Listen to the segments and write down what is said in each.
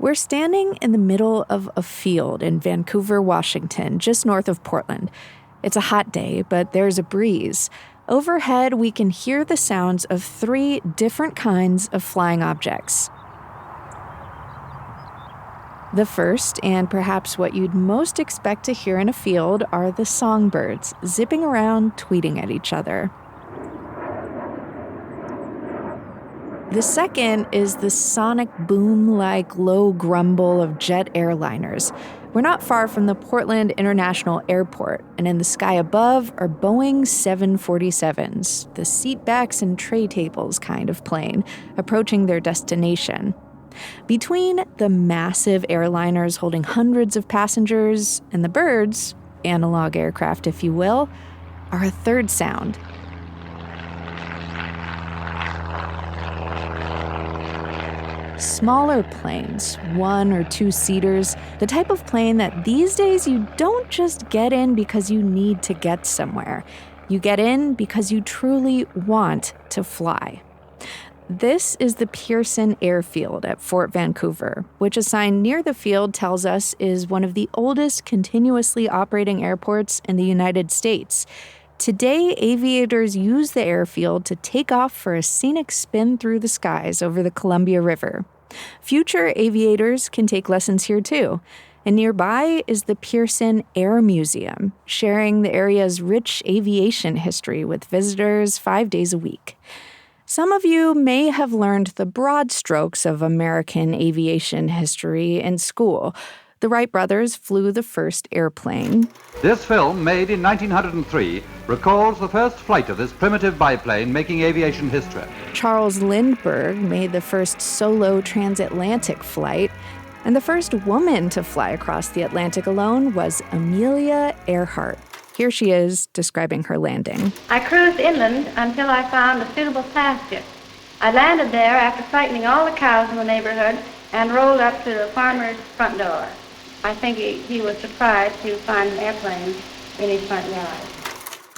We're standing in the middle of a field in Vancouver, Washington, just north of Portland. It's a hot day, but there's a breeze. Overhead, we can hear the sounds of 3 different kinds of flying objects. The first, and perhaps what you'd most expect to hear in a field, are the songbirds, zipping around, tweeting at each other. The second is the sonic boom-like low grumble of jet airliners. We're not far from the Portland International Airport, and in the sky above are Boeing 747s, the seatbacks and tray tables kind of plane, approaching their destination. Between the massive airliners holding hundreds of passengers and the birds, analog aircraft if you will, are a third sound. Smaller planes, 1 or 2 seaters, the type of plane that these days you don't just get in because you need to get somewhere. You get in because you truly want to fly. This is the Pearson Airfield at Fort Vancouver, which a sign near the field tells us is one of the oldest continuously operating airports in the United States. Today, aviators use the airfield to take off for a scenic spin through the skies over the Columbia River. Future aviators can take lessons here too. And nearby is the Pearson Air Museum, sharing the area's rich aviation history with visitors 5 days a week. Some of you may have learned the broad strokes of American aviation history in school. The Wright brothers flew the first airplane. This film, made in 1903, recalls the first flight of this primitive biplane making aviation history. Charles Lindbergh made the first solo transatlantic flight, and the first woman to fly across the Atlantic alone was Amelia Earhart. Here she is describing her landing. I cruised inland until I found a suitable pasture. I landed there after frightening all the cows in the neighborhood and rolled up to the farmer's front door. I think he was surprised to find an airplane in his front yard.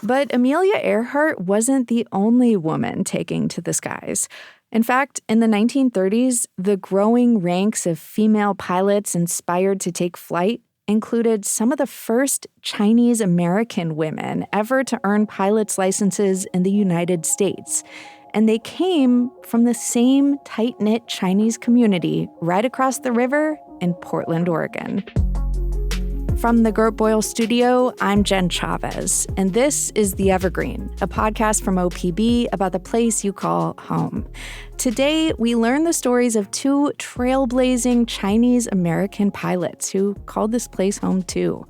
But Amelia Earhart wasn't the only woman taking to the skies. In fact, in the 1930s, the growing ranks of female pilots inspired to take flight included some of the first Chinese American women ever to earn pilot's licenses in the United States. And they came from the same tight-knit Chinese community right across the river in Portland, Oregon. From the Gert Boyle studio, I'm Jen Chavez, and this is The Evergreen, a podcast from OPB about the place you call home. Today, we learn the stories of 2 trailblazing Chinese American pilots who called this place home too.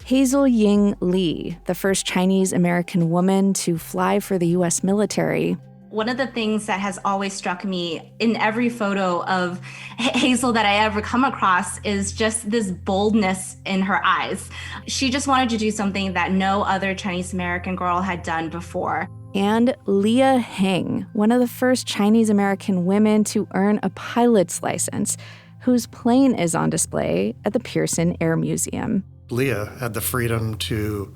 Hazel Ying Lee, the first Chinese American woman to fly for the U.S. military. One of the things that has always struck me in every photo of Hazel that I ever come across is just this boldness in her eyes. She just wanted to do something that no other Chinese American girl had done before. And Leah Hing, one of the first Chinese American women to earn a pilot's license, whose plane is on display at the Pearson Air Museum. Leah had the freedom to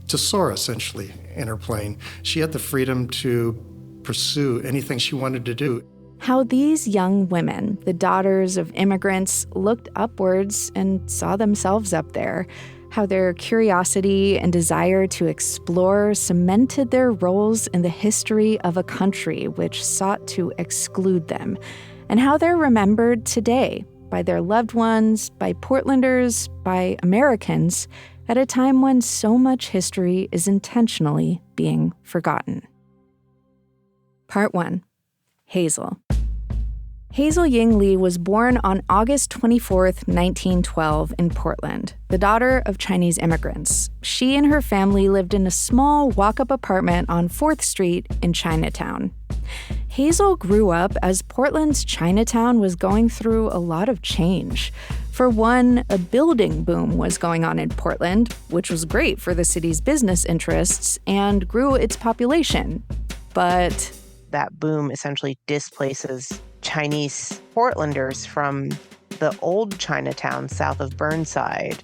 soar, essentially, in her plane. She had the freedom to pursue anything she wanted to do. How these young women, the daughters of immigrants, looked upwards and saw themselves up there. How their curiosity and desire to explore cemented their roles in the history of a country which sought to exclude them. And how they're remembered today by their loved ones, by Portlanders, by Americans, at a time when so much history is intentionally being forgotten. Part 1. Hazel. Hazel Ying Lee was born on August 24th, 1912 in Portland, the daughter of Chinese immigrants. She and her family lived in a small walk-up apartment on 4th Street in Chinatown. Hazel grew up as Portland's Chinatown was going through a lot of change. For one, a building boom was going on in Portland, which was great for the city's business interests and grew its population. But that boom essentially displaces Chinese Portlanders from the old Chinatown south of Burnside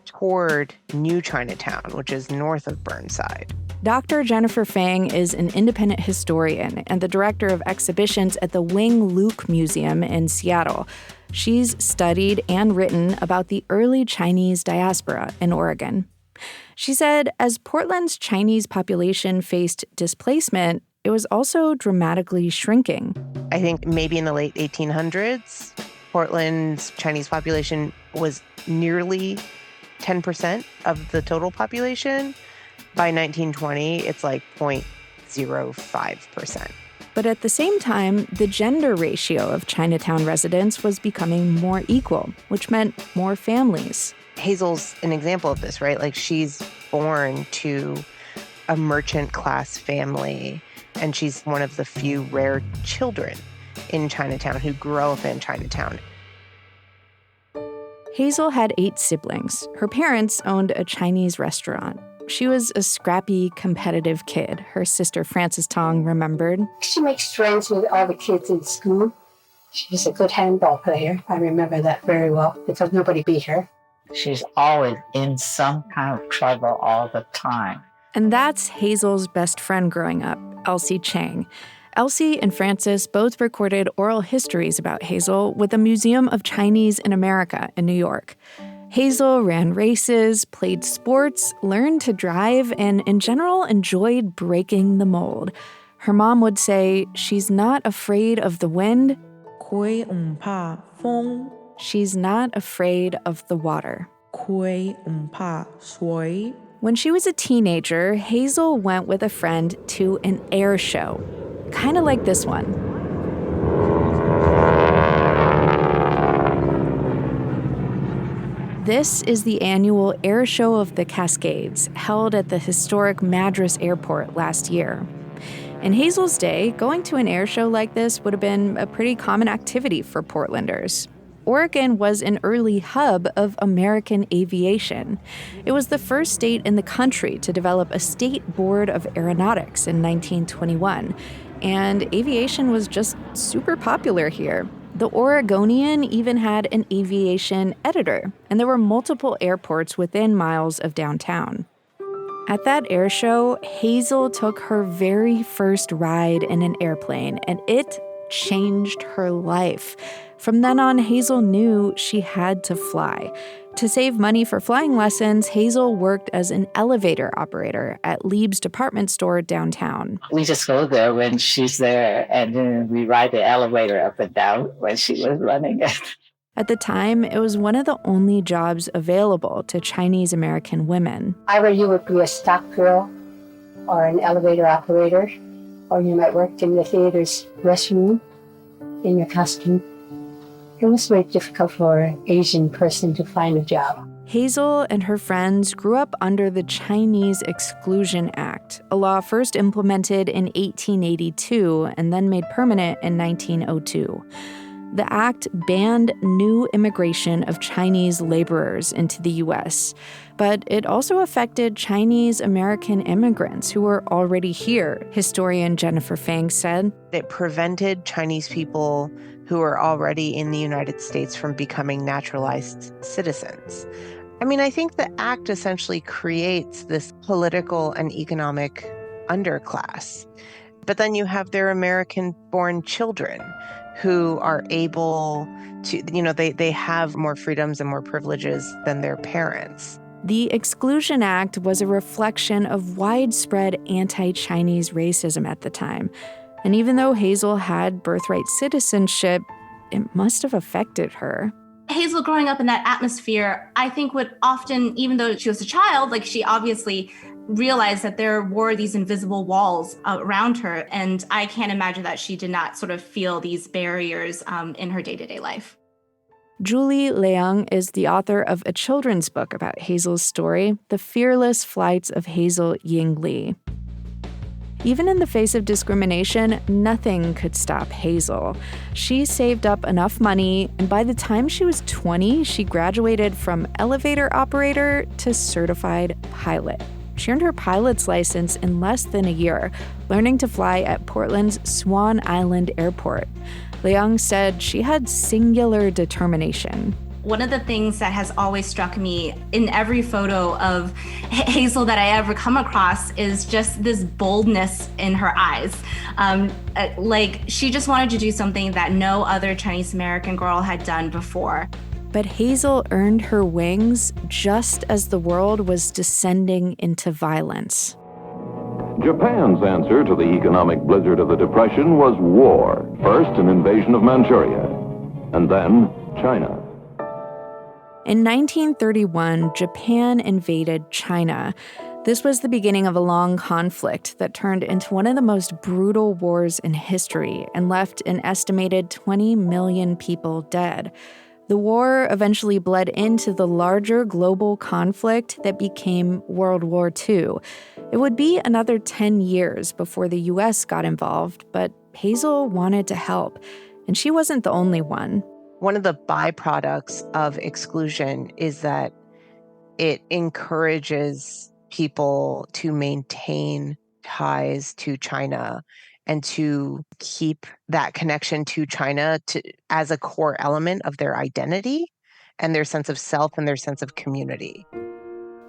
toward New Chinatown, which is north of Burnside. Dr. Jennifer Fang is an independent historian and the director of exhibitions at the Wing Luke Museum in Seattle. She's studied and written about the early Chinese diaspora in Oregon. She said as Portland's Chinese population faced displacement, it was also dramatically shrinking. I think maybe in the late 1800s, Portland's Chinese population was nearly 10% of the total population. By 1920, it's like 0.05%. But at the same time, the gender ratio of Chinatown residents was becoming more equal, which meant more families. Hazel's an example of this, right? Like she's born to a merchant class family, and she's one of the few rare children in Chinatown who grow up in Chinatown. Hazel had 8 siblings. Her parents owned a Chinese restaurant. She was a scrappy, competitive kid, her sister Frances Tong remembered. She makes friends with all the kids in school. She's a good handball player. I remember that very well because nobody beat her. She's always in some kind of trouble all the time. And that's Hazel's best friend growing up, Elsie Chang. Elsie and Frances both recorded oral histories about Hazel with the Museum of Chinese in America in New York. Hazel ran races, played sports, learned to drive, and in general enjoyed breaking the mold. Her mom would say she's not afraid of the wind. She's not afraid of the water. When she was a teenager, Hazel went with a friend to an air show, kind of like this one. This is the annual Air Show of the Cascades, held at the historic Madras Airport last year. In Hazel's day, going to an air show like this would have been a pretty common activity for Portlanders. Oregon was an early hub of American aviation. It was the first state in the country to develop a state board of aeronautics in 1921, and aviation was just super popular here. The Oregonian even had an aviation editor, and there were multiple airports within miles of downtown. At that air show, Hazel took her very first ride in an airplane, and it changed her life. From then on, Hazel knew she had to fly. To save money for flying lessons, Hazel worked as an elevator operator at Lieb's department store downtown. We just go there when she's there, and then we ride the elevator up and down when she was running it. At the time, it was one of the only jobs available to Chinese American women. Either you would be a stock girl or an elevator operator, or you might work in the theater's restroom in your costume. It was very difficult for an Asian person to find a job. Hazel and her friends grew up under the Chinese Exclusion Act, a law first implemented in 1882 and then made permanent in 1902. The act banned new immigration of Chinese laborers into the U.S., but it also affected Chinese American immigrants who were already here, historian Jennifer Fang said. It prevented Chinese people who are already in the United States from becoming naturalized citizens. I mean, I think the act essentially creates this political and economic underclass. But then you have their American-born children who are able to, they have more freedoms and more privileges than their parents. The Exclusion Act was a reflection of widespread anti-Chinese racism at the time. And even though Hazel had birthright citizenship, it must have affected her. Hazel growing up in that atmosphere, I think would often, even though she was a child, she obviously realized that there were these invisible walls around her. And I can't imagine that she did not sort of feel these barriers in her day-to-day life. Julie Leah is the author of a children's book about Hazel's story, The Fearless Flights of Hazel Ying Lee. Even in the face of discrimination, nothing could stop Hazel. She saved up enough money, and by the time she was 20, she graduated from elevator operator to certified pilot. She earned her pilot's license in less than a year, learning to fly at Portland's Swan Island Airport. Leah said she had singular determination. One of the things that has always struck me in every photo of Hazel that I ever come across is just this boldness in her eyes. Like she just wanted to do something that no other Chinese American girl had done before. But Hazel earned her wings just as the world was descending into violence. Japan's answer to the economic blizzard of the Depression was war. First, an invasion of Manchuria, and then China. In 1931, Japan invaded China. This was the beginning of a long conflict that turned into one of the most brutal wars in history and left an estimated 20 million people dead. The war eventually bled into the larger global conflict that became World War II. It would be another 10 years before the U.S. got involved, but Hazel wanted to help, and she wasn't the only one. One of the byproducts of exclusion is that it encourages people to maintain ties to China and to keep that connection to China as a core element of their identity and their sense of self and their sense of community.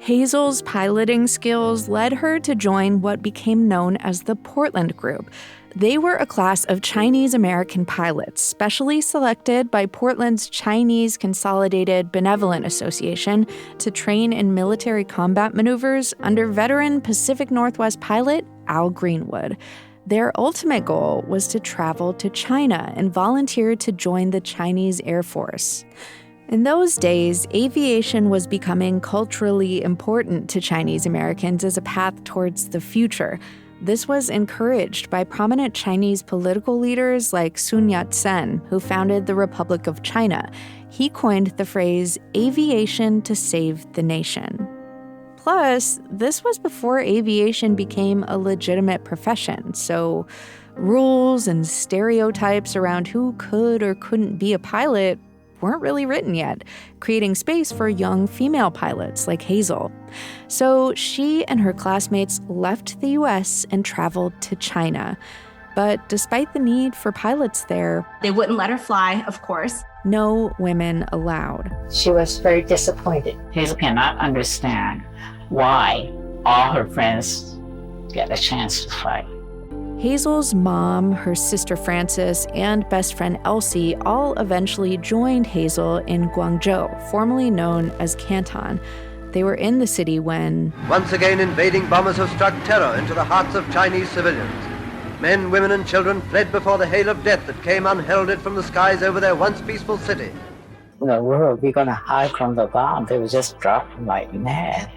Hazel's piloting skills led her to join what became known as the Portland Group. They were a class of Chinese American pilots, specially selected by Portland's Chinese Consolidated Benevolent Association to train in military combat maneuvers under veteran Pacific Northwest pilot Al Greenwood. Their ultimate goal was to travel to China and volunteer to join the Chinese Air Force. In those days, aviation was becoming culturally important to Chinese Americans as a path towards the future. This was encouraged by prominent Chinese political leaders like Sun Yat-sen, who founded the Republic of China. He coined the phrase, aviation to save the nation. Plus, this was before aviation became a legitimate profession, so rules and stereotypes around who could or couldn't be a pilot weren't really written yet, creating space for young female pilots like Hazel. So she and her classmates left the U.S. and traveled to China. But despite the need for pilots there, they wouldn't let her fly, of course. No women allowed. She was very disappointed. Hazel cannot understand why all her friends get a chance to fly. Hazel's mom, her sister Frances, and best friend Elsie all eventually joined Hazel in Guangzhou, formerly known as Canton. They were in the city when... Once again, invading bombers have struck terror into the hearts of Chinese civilians. Men, women, and children fled before the hail of death that came unheralded from the skies over their once peaceful city. Where were we going to hide from the bomb? They would just drop them like mad.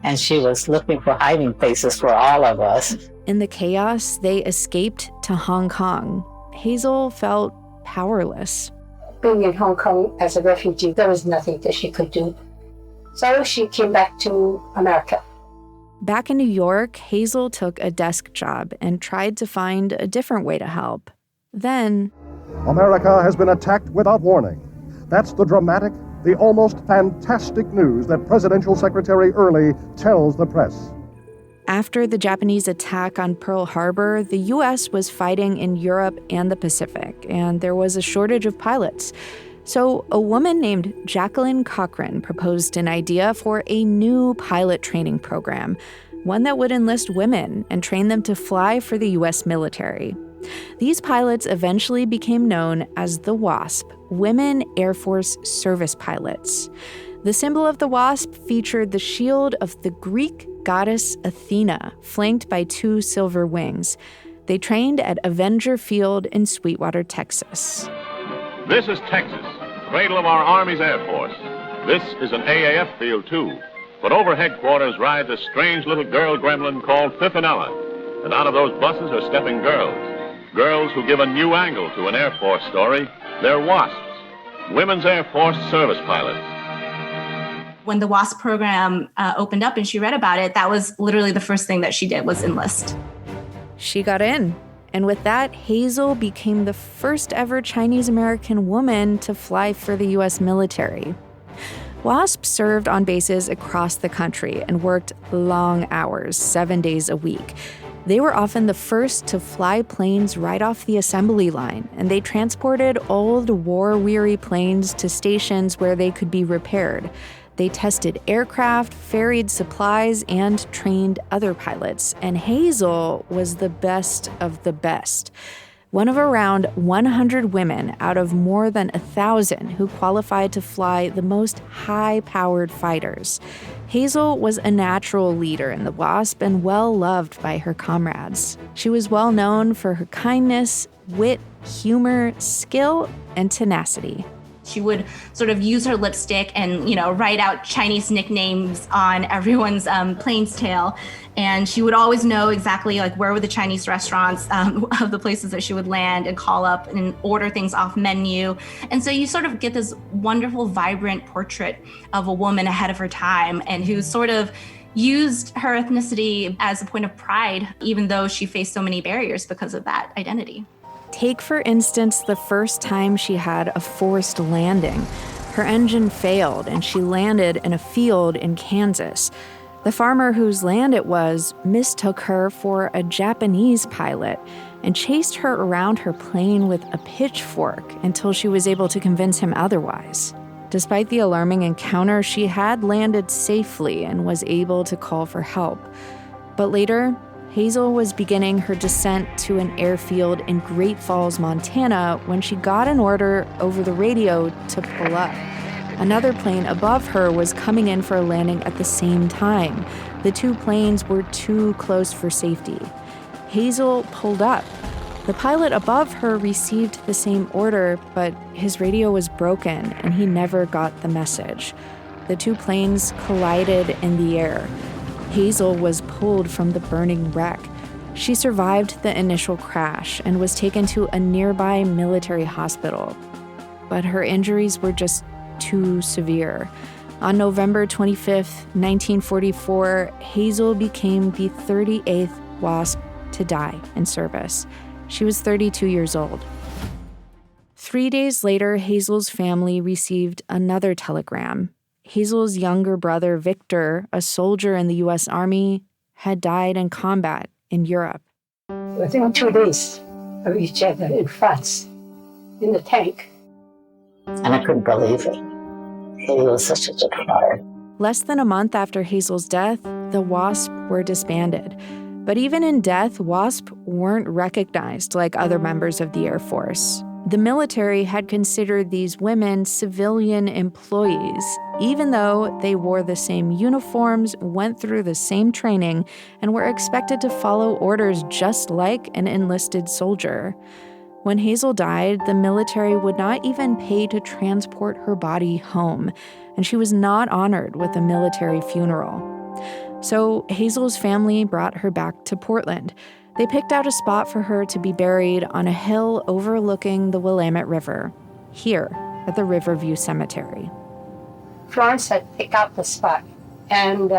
And she was looking for hiding places for all of us. In the chaos, they escaped to Hong Kong. Hazel felt powerless. Being in Hong Kong as a refugee, there was nothing that she could do. So she came back to America. Back in New York, Hazel took a desk job and tried to find a different way to help. Then... America has been attacked without warning. That's the dramatic, the almost fantastic news that Presidential Secretary Early tells the press. After the Japanese attack on Pearl Harbor, the U.S. was fighting in Europe and the Pacific, and there was a shortage of pilots. So a woman named Jacqueline Cochran proposed an idea for a new pilot training program, one that would enlist women and train them to fly for the U.S. military. These pilots eventually became known as the WASP, Women Air Force Service Pilots. The symbol of the WASP featured the shield of the Greek goddess Athena, flanked by 2 silver wings. They trained at Avenger Field in Sweetwater, Texas. This is Texas, cradle of our Army's Air Force. This is an AAF field, too. But over headquarters rides a strange little girl gremlin called Fiffinella. And out of those buses are stepping girls. Girls who give a new angle to an Air Force story. They're WASPs, Women's Air Force Service Pilots. When the WASP program opened up and she read about it, that was literally the first thing that she did was enlist. She got in. And with that, Hazel became the first ever Chinese American woman to fly for the U.S. military. WASP served on bases across the country and worked long hours, 7 days a week. They were often the first to fly planes right off the assembly line, and they transported old, war-weary planes to stations where they could be repaired. They tested aircraft, ferried supplies, and trained other pilots. And Hazel was the best of the best. One of around 100 women out of more than 1,000 who qualified to fly the most high-powered fighters. Hazel was a natural leader in the WASP and well-loved by her comrades. She was well known for her kindness, wit, humor, skill, and tenacity. She would sort of use her lipstick and, write out Chinese nicknames on everyone's plane's tail. And she would always know exactly where were the Chinese restaurants of the places that she would land and call up and order things off menu. And so you sort of get this wonderful, vibrant portrait of a woman ahead of her time and who sort of used her ethnicity as a point of pride, even though she faced so many barriers because of that identity. Take, for instance, the first time she had a forced landing. Her engine failed, and she landed in a field in Kansas. The farmer whose land it was mistook her for a Japanese pilot and chased her around her plane with a pitchfork until she was able to convince him otherwise. Despite the alarming encounter, she had landed safely and was able to call for help. But later, Hazel was beginning her descent to an airfield in Great Falls, Montana, when she got an order over the radio to pull up. Another plane above her was coming in for a landing at the same time. The two planes were too close for safety. Hazel pulled up. The pilot above her received the same order, but his radio was broken and he never got the message. The two planes collided in the air. Hazel was pulled from the burning wreck. She survived the initial crash and was taken to a nearby military hospital. But her injuries were just too severe. On November 25, 1944, Hazel became the 38th WASP to die in service. She was 32 years old. 3 days later, Hazel's family received another telegram. Hazel's younger brother, Victor, a soldier in the U.S. Army, had died in combat in Europe. Within 2 days of each other in France, in the tank. And I couldn't believe it. It was such a good heart. Less than a month after Hazel's death, the WASP were disbanded. But even in death, WASP weren't recognized like other members of the Air Force. The military had considered these women civilian employees, even though they wore the same uniforms, went through the same training, and were expected to follow orders just like an enlisted soldier. When Hazel died, the military would not even pay to transport her body home, and she was not honored with a military funeral. So Hazel's family brought her back to Portland. They picked out a spot for her to be buried on a hill overlooking the Willamette River, here at the Riverview Cemetery. Florence had picked out the spot, and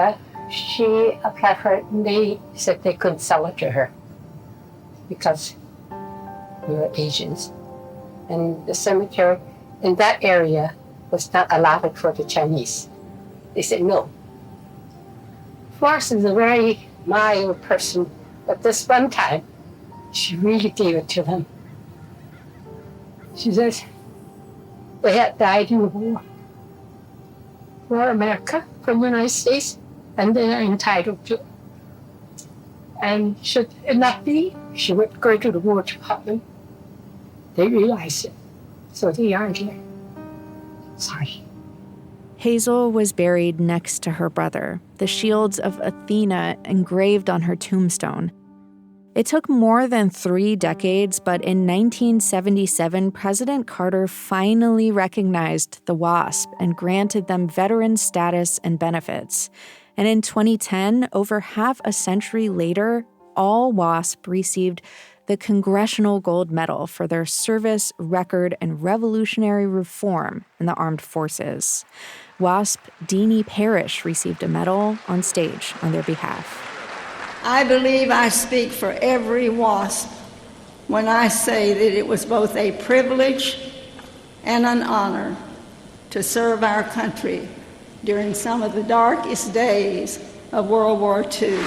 she applied for it, and they said they couldn't sell it to her because we were Asians. And the cemetery in that area was not allotted for the Chinese. They said no. Florence is a very mild person, but this one time, she really gave it to them. She says, they had died in the war for America, for the United States, and they are entitled to it. And should it not be, she would go to the War Department. They realized it, so they aren't here. Sorry. Hazel was buried next to her brother, the shields of Athena engraved on her tombstone. It took more than 3 decades, but in 1977, President Carter finally recognized the WASP and granted them veteran status and benefits. And in 2010, over half a century later, all WASP received the Congressional Gold Medal for their service, record, and revolutionary reform in the armed forces. WASP Deanie Parrish received a medal on stage on their behalf. I believe I speak for every WASP when I say that it was both a privilege and an honor to serve our country during some of the darkest days of World War II.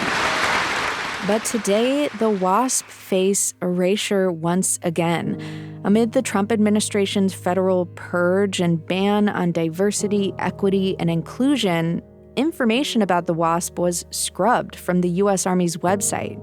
But today, the WASP face erasure once again. Amid the Trump administration's federal purge and ban on diversity, equity, and inclusion, information about the WASP was scrubbed from the U.S. Army's website.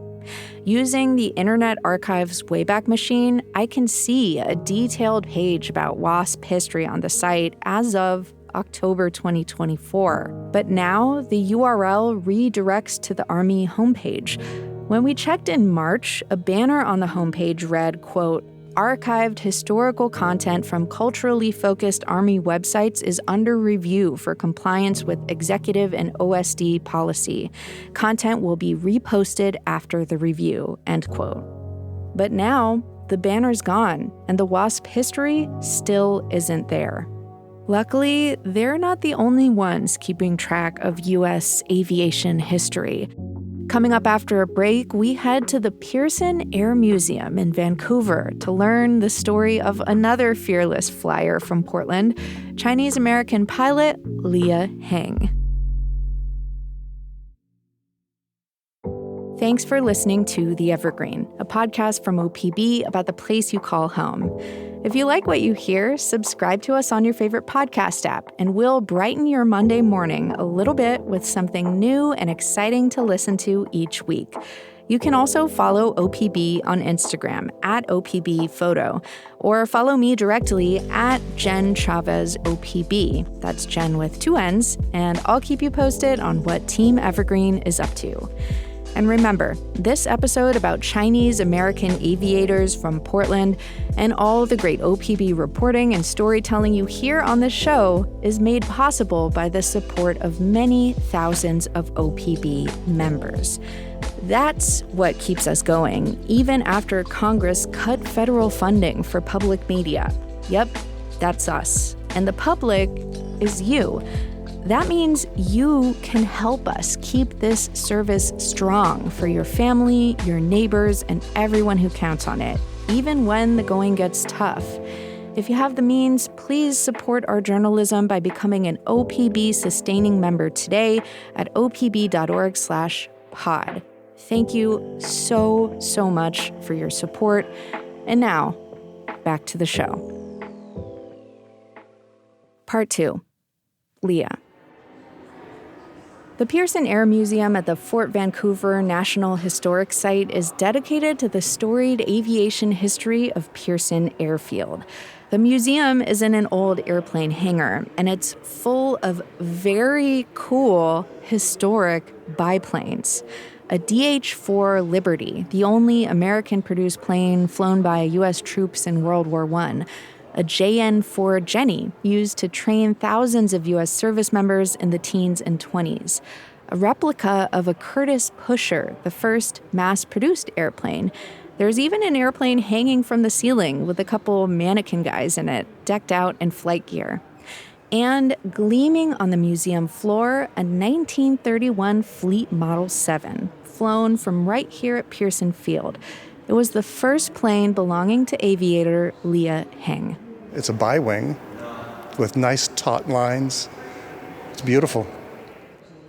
Using the Internet Archive's Wayback Machine, I can see a detailed page about WASP history on the site as of October 2024. But now the URL redirects to the Army homepage. When we checked in March, a banner on the homepage read, quote, "Archived historical content from culturally focused Army websites is under review for compliance with executive and OSD policy. Content will be reposted after the review," end quote. But now, the banner's gone, and the WASP history still isn't there. Luckily, they're not the only ones keeping track of U.S. aviation history. Coming up after a break, we head to the Pearson Air Museum in Vancouver to learn the story of another fearless flyer from Portland, Chinese American pilot Leah Hing. Thanks for listening to The Evergreen, a podcast from OPB about the place you call home. If you like what you hear, subscribe to us on your favorite podcast app, and we'll brighten your Monday morning a little bit with something new and exciting to listen to each week. You can also follow OPB on Instagram at OPB Photo, or follow me directly at Jen Chavez OPB. That's Jen with 2 N's, and I'll keep you posted on what Team Evergreen is up to. And remember, this episode about Chinese American aviators from Portland and all the great OPB reporting and storytelling you hear on this show is made possible by the support of many thousands of OPB members. That's what keeps us going, even after Congress cut federal funding for public media. Yep, that's us. And the public is you. That means you can help us keep this service strong for your family, your neighbors, and everyone who counts on it, even when the going gets tough. If you have the means, please support our journalism by becoming an OPB sustaining member today at opb.org/pod. Thank you so much for your support. And now, back to the show. Part 2. Leah. The Pearson Air Museum at the Fort Vancouver National Historic Site is dedicated to the storied aviation history of Pearson Airfield. The museum is in an old airplane hangar, and it's full of very cool historic biplanes. A DH-4 Liberty, the only American-produced plane flown by U.S. troops in World War I. A JN-4 Jenny, used to train thousands of U.S. service members in the teens and 20s. A replica of a Curtiss Pusher, the first mass-produced airplane. There's even an airplane hanging from the ceiling with a couple mannequin guys in it, decked out in flight gear. And gleaming on the museum floor, a 1931 Fleet Model 7, flown from right here at Pearson Field. It was the first plane belonging to aviator Leah Hing. It's a bi-wing with nice taut lines. It's beautiful.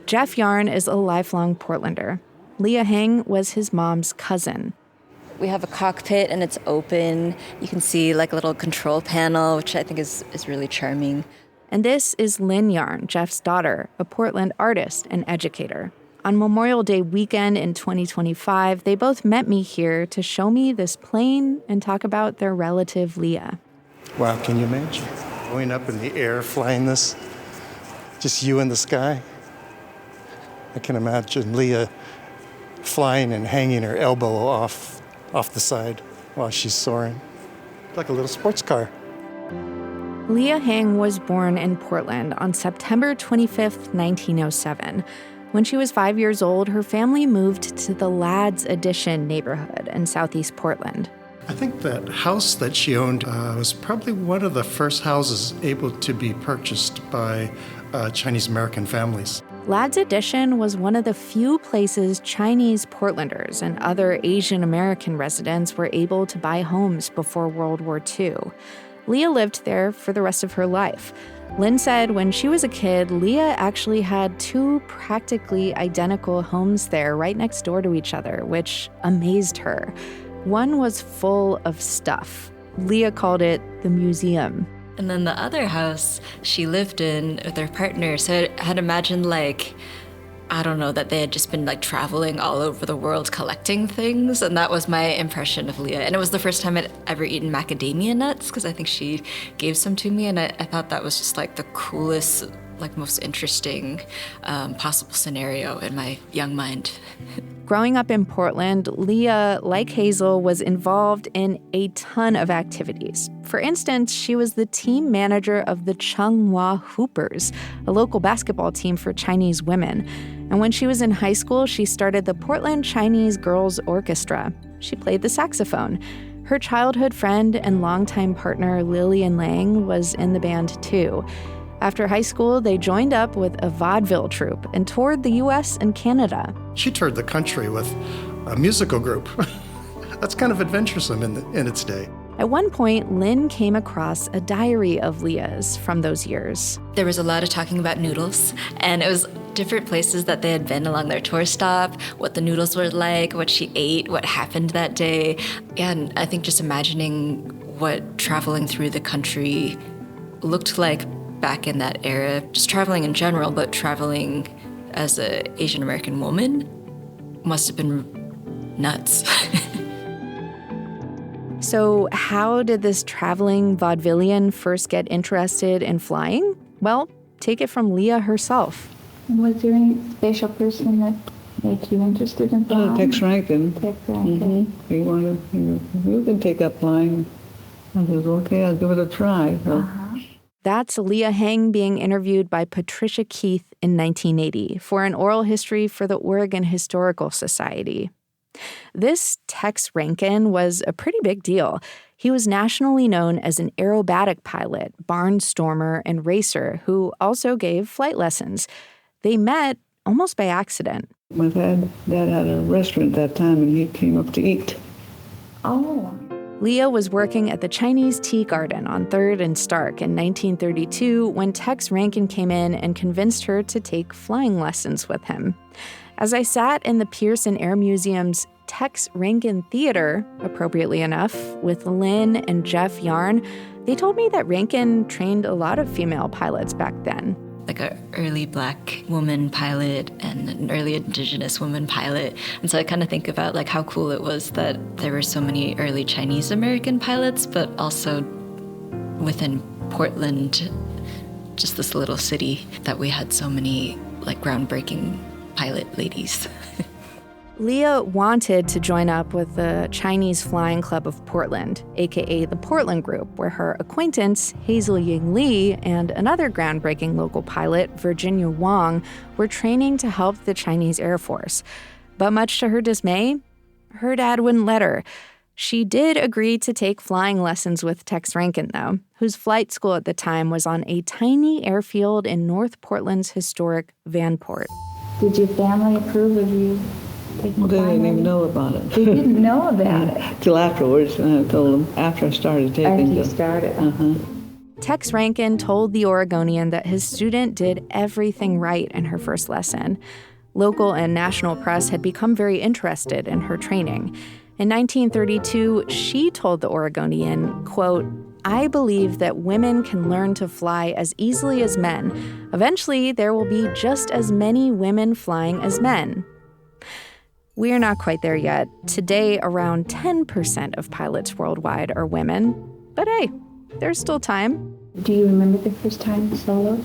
Jeff Yarn is a lifelong Portlander. Leah Hing was his mom's cousin. We have a cockpit and it's open. You can see like a little control panel, which I think is really charming. And this is Lynn Yarn, Jeff's daughter, a Portland artist and educator. On Memorial Day weekend in 2025, they both met me here to show me this plane and talk about their relative Leah. Wow, can you imagine going up in the air, flying this? Just you in the sky? I can imagine Leah flying and hanging her elbow off the side while she's soaring. Like a little sports car. Leah Hing was born in Portland on September 25th, 1907. When she was 5 years old, her family moved to the Ladd's Addition neighborhood in southeast Portland. I think that house that she owned was probably one of the first houses able to be purchased by Chinese American families. Ladd's Addition was one of the few places Chinese Portlanders and other Asian American residents were able to buy homes before World War II. Leah lived there for the rest of her life. Lynn said when she was a kid, Leah actually had 2 practically identical homes there right next door to each other, which amazed her. One was full of stuff. Leah called it the museum. And then the other house she lived in with her partner, so I had imagined I don't know, that they had just been traveling all over the world collecting things. And that was my impression of Leah. And it was the first time I'd ever eaten macadamia nuts, because I think she gave some to me. And I thought that was just the coolest, most interesting possible scenario in my young mind. Growing up in Portland, Leah, like Hazel, was involved in a ton of activities. For instance, she was the team manager of the Changhua Hoopers, a local basketball team for Chinese women. And when she was in high school, she started the Portland Chinese Girls Orchestra. She played the saxophone. Her childhood friend and longtime partner, Lillian Lang, was in the band too. After high school, they joined up with a vaudeville troupe and toured the U.S. and Canada. She toured the country with a musical group. That's kind of adventuresome in its day. At one point, Lynn came across a diary of Leah's from those years. There was a lot of talking about noodles, and it was different places that they had been along their tour stop, what the noodles were like, what she ate, what happened that day. And I think just imagining what traveling through the country looked like back in that era, just traveling in general, but traveling as an Asian American woman must have been nuts. So how did this traveling vaudevillian first get interested in flying? Well, take it from Leah herself. Was there any special person that made you interested in flying? Tex Rankin. Tex Rankin. He wanted, you can take up flying. I said, okay, I'll give it a try. So. That's Leah Hing being interviewed by Patricia Keith in 1980 for an oral history for the Oregon Historical Society. This Tex Rankin was a pretty big deal. He was nationally known as an aerobatic pilot, barnstormer, and racer who also gave flight lessons. They met almost by accident. My dad had a restaurant at that time, and he came up to eat. Oh. Leah was working at the Chinese Tea Garden on 3rd and Stark in 1932 when Tex Rankin came in and convinced her to take flying lessons with him. As I sat in the Pearson Air Museum's Tex Rankin Theater, appropriately enough, with Lynn and Jeff Yarn, they told me that Rankin trained a lot of female pilots back then. An early Black woman pilot and an early Indigenous woman pilot. And so I kind of think about how cool it was that there were so many early Chinese American pilots, but also within Portland, just this little city, that we had so many groundbreaking pilot ladies. Leah wanted to join up with the Chinese Flying Club of Portland, aka the Portland Group, where her acquaintance, Hazel Ying Lee, and another groundbreaking local pilot, Virginia Wong, were training to help the Chinese Air Force. But much to her dismay, her dad wouldn't let her. She did agree to take flying lessons with Tex Rankin, though, whose flight school at the time was on a tiny airfield in North Portland's historic Vanport. Did your family approve of you? Well, they didn't even know about it. They didn't know about it? Till afterwards, and I told them after I started taking After them. you started? Tex Rankin told the Oregonian that his student did everything right in her first lesson. Local and national press had become very interested in her training. In 1932, she told the Oregonian, quote, "I believe that women can learn to fly as easily as men. Eventually, there will be just as many women flying as men." We're not quite there yet. Today, around 10% of pilots worldwide are women. But hey, there's still time. Do you remember the first time you soloed?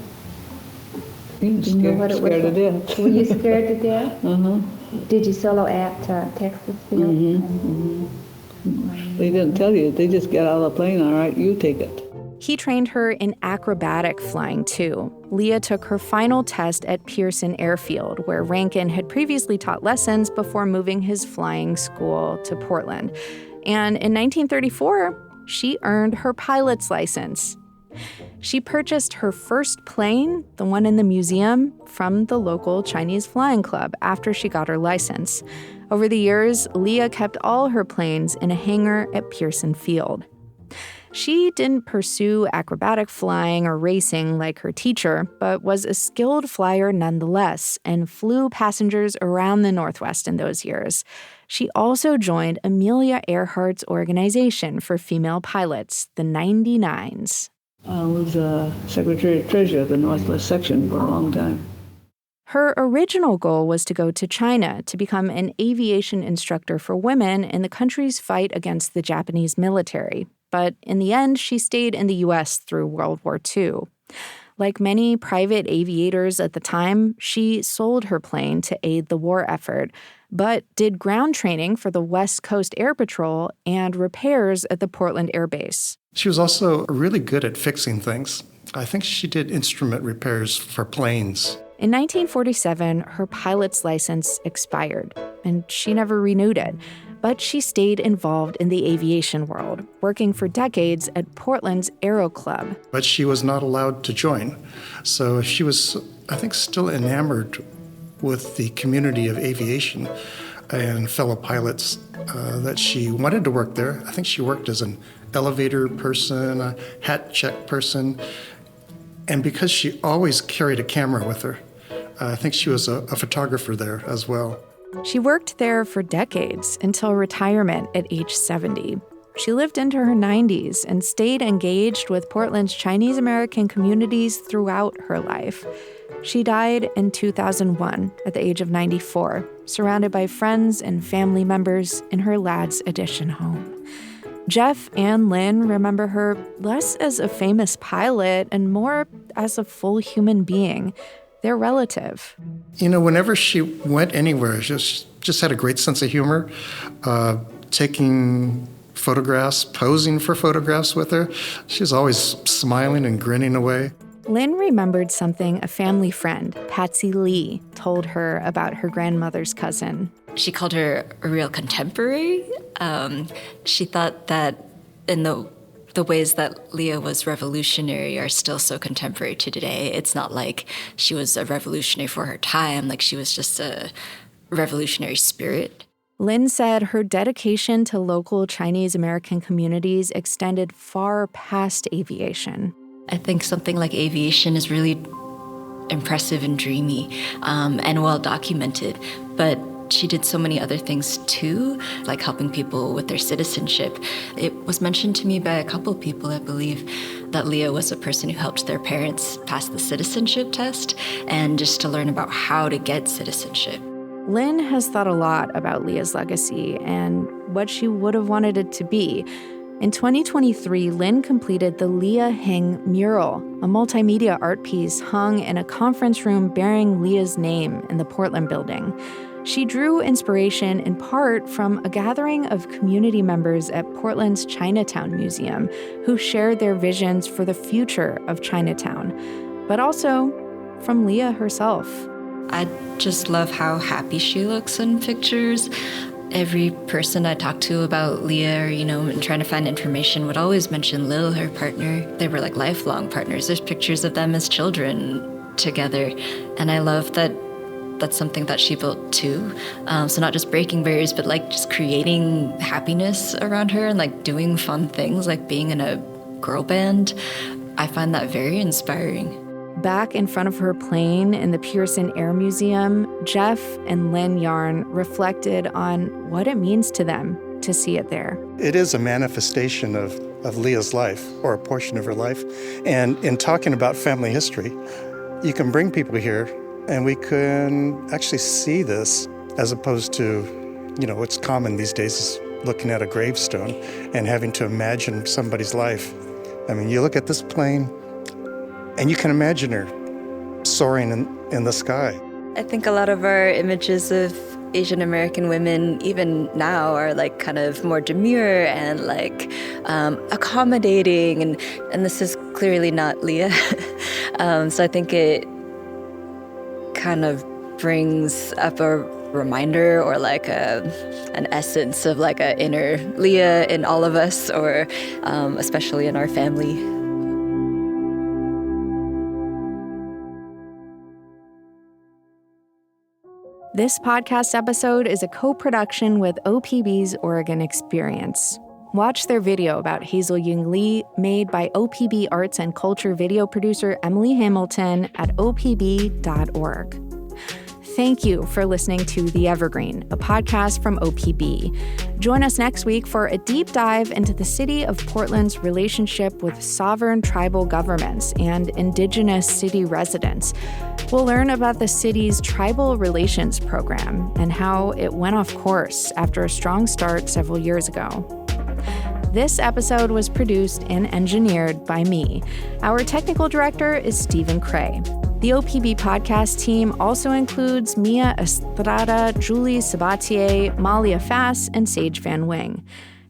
Do you know what it was? Scared to death. Were you scared to death? Did you solo at Texas Field? They didn't tell you. They just get out of the plane, all right, you take it. He trained her in acrobatic flying, too. Leah took her final test at Pearson Airfield, where Rankin had previously taught lessons before moving his flying school to Portland. And in 1934, she earned her pilot's license. She purchased her first plane, the one in the museum, from the local Chinese Flying Club after she got her license. Over the years, Leah kept all her planes in a hangar at Pearson Field. She didn't pursue acrobatic flying or racing like her teacher, but was a skilled flyer nonetheless and flew passengers around the Northwest in those years. She also joined Amelia Earhart's organization for female pilots, the 99s. I was Secretary Treasurer of the Northwest section for a long time. Her original goal was to go to China to become an aviation instructor for women in the country's fight against the Japanese military. But in the end, she stayed in the U.S. through World War II. Like many private aviators at the time, she sold her plane to aid the war effort, but did ground training for the West Coast Air Patrol and repairs at the Portland Air Base. She was also really good at fixing things. I think she did instrument repairs for planes. In 1947, her pilot's license expired, and she never renewed it. But she stayed involved in the aviation world, working for decades at Portland's Aero Club. But she was not allowed to join. So she was, I think, still enamored with the community of aviation and fellow pilots that she wanted to work there. I think she worked as an elevator person, a hat check person. And because she always carried a camera with her, I think she was a photographer there as well. She worked there for decades until retirement at age 70. She lived into her 90s and stayed engaged with Portland's Chinese American communities throughout her life. She died in 2001 at the age of 94, surrounded by friends and family members in her Ladd's Addition home. Jeff and Lynn remember her less as a famous pilot and more as a full human being, their relative. You know, whenever she went anywhere, she just had a great sense of humor, taking photographs, posing for photographs with her. She was always smiling and grinning away. Lynn remembered something a family friend, Patsy Lee, told her about her grandmother's cousin. She called her a real contemporary. She thought that in the ways that Leah was revolutionary are still so contemporary to today. It's not like she was a revolutionary for her time, like she was just a revolutionary spirit. Lynn said her dedication to local Chinese American communities extended far past aviation. I think something like aviation is really impressive and dreamy and well documented, but she did so many other things too, like helping people with their citizenship. It was mentioned to me by a couple of people, I believe, that Leah was a person who helped their parents pass the citizenship test and just to learn about how to get citizenship. Lynn has thought a lot about Leah's legacy and what she would have wanted it to be. In 2023, Lynn completed the Leah Hing mural, a multimedia art piece hung in a conference room bearing Leah's name in the Portland building. She drew inspiration in part from a gathering of community members at Portland's Chinatown Museum who shared their visions for the future of Chinatown, but also from Leah herself. I just love how happy she looks in pictures. Every person I talked to about Leah, and trying to find information would always mention Lil, her partner. They were like lifelong partners. There's pictures of them as children together. And I love that that's something that she built too. So not just breaking barriers, but like just creating happiness around her and like doing fun things like being in a girl band. I find that very inspiring. Back in front of her plane in the Pearson Air Museum, Jeff and Lynn Yarn reflected on what it means to them to see it there. It is a manifestation of Leah's life, or a portion of her life. And in talking about family history, you can bring people here and we can actually see this as opposed to, what's common these days is looking at a gravestone and having to imagine somebody's life. I mean, you look at this plane and you can imagine her soaring in the sky. I think a lot of our images of Asian American women, even now, are like kind of more demure and like accommodating, and this is clearly not Leah. So I think it kind of brings up a reminder or like an essence of like an inner Leah in all of us, or especially in our family. This podcast episode is a co-production with OPB's Oregon Experience. Watch their video about Hazel Ying Lee, made by OPB Arts and Culture video producer Emily Hamilton at opb.org. Thank you for listening to The Evergreen, a podcast from OPB. Join us next week for a deep dive into the city of Portland's relationship with sovereign tribal governments and indigenous city residents. We'll learn about the city's Tribal Relations Program and how it went off course after a strong start several years ago. This episode was produced and engineered by me. Our technical director is Stephen Cray. The OPB podcast team also includes Mia Estrada, Julie Sabatier, Malia Fass, and Sage Van Wing.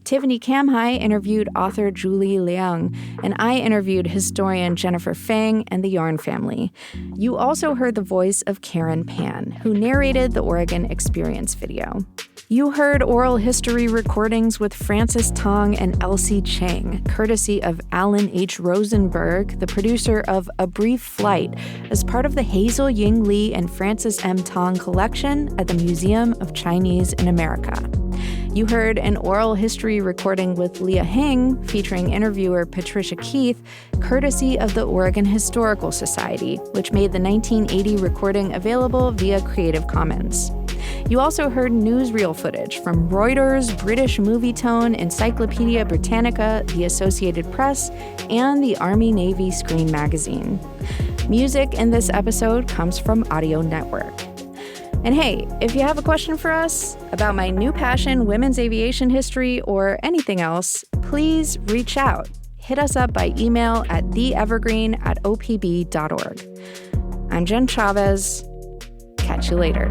Tiffany Kamhai interviewed author Julie Leung, and I interviewed historian Jennifer Fang and the Yarn family. You also heard the voice of Karen Pan, who narrated the Oregon Experience video. You heard oral history recordings with Frances Tong and Elsie Chang, courtesy of Alan H. Rosenberg, the producer of A Brief Flight, as part of the Hazel Ying Lee and Frances M. Tong collection at the Museum of Chinese in America. You heard an oral history recording with Leah Hing, featuring interviewer Patricia Keith, courtesy of the Oregon Historical Society, which made the 1980 recording available via Creative Commons. You also heard newsreel footage from Reuters, British Movietone, Encyclopedia Britannica, the Associated Press, and the Army-Navy Screen Magazine. Music in this episode comes from Audio Network. And hey, if you have a question for us about my new passion, women's aviation history, or anything else, please reach out. Hit us up by email at theevergreen@opb.org. I'm Jen Chavez. Catch you later.